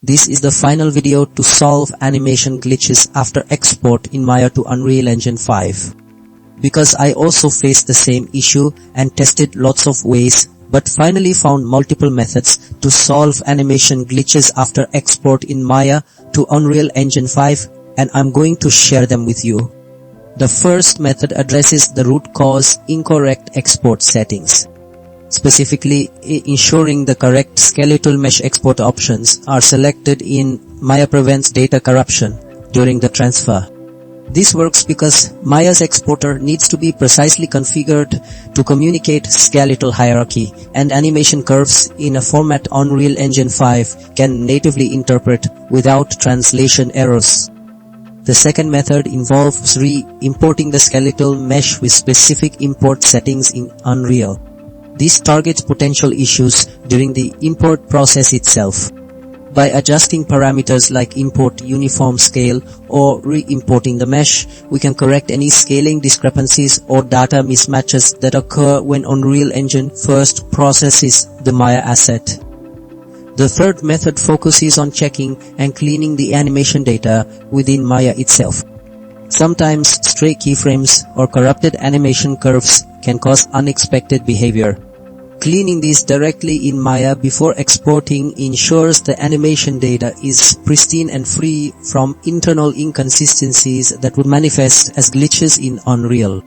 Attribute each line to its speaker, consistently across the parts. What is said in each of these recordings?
Speaker 1: This is the final video to solve animation glitches after export in Maya to Unreal Engine 5. Because I also faced the same issue and tested lots of ways, but finally found multiple methods to solve animation glitches after export in Maya to Unreal Engine 5, and I'm going to share them with you. The first method addresses the root cause: incorrect export settings. Specifically, ensuring the correct skeletal mesh export options are selected in Maya prevents data corruption during the transfer. This works because Maya's exporter needs to be precisely configured to communicate skeletal hierarchy and animation curves in a format Unreal Engine 5 can natively interpret without translation errors. The second method involves re-importing the skeletal mesh with specific import settings in Unreal. This targets potential issues during the import process itself. By adjusting parameters like import uniform scale or re-importing the mesh, we can correct any scaling discrepancies or data mismatches that occur when Unreal Engine first processes the Maya asset. The third method focuses on checking and cleaning the animation data within Maya itself. Sometimes stray keyframes or corrupted animation curves can cause unexpected behavior. Cleaning these directly in Maya before exporting ensures the animation data is pristine and free from internal inconsistencies that would manifest as glitches in Unreal.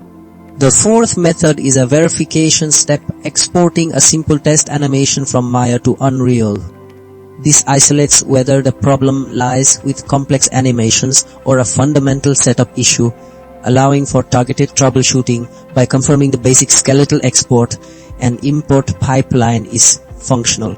Speaker 1: The fourth method is a verification step, exporting a simple test animation from Maya to Unreal. This isolates whether the problem lies with complex animations or a fundamental setup issue, allowing for targeted troubleshooting by confirming the basic skeletal export and import pipeline is functional.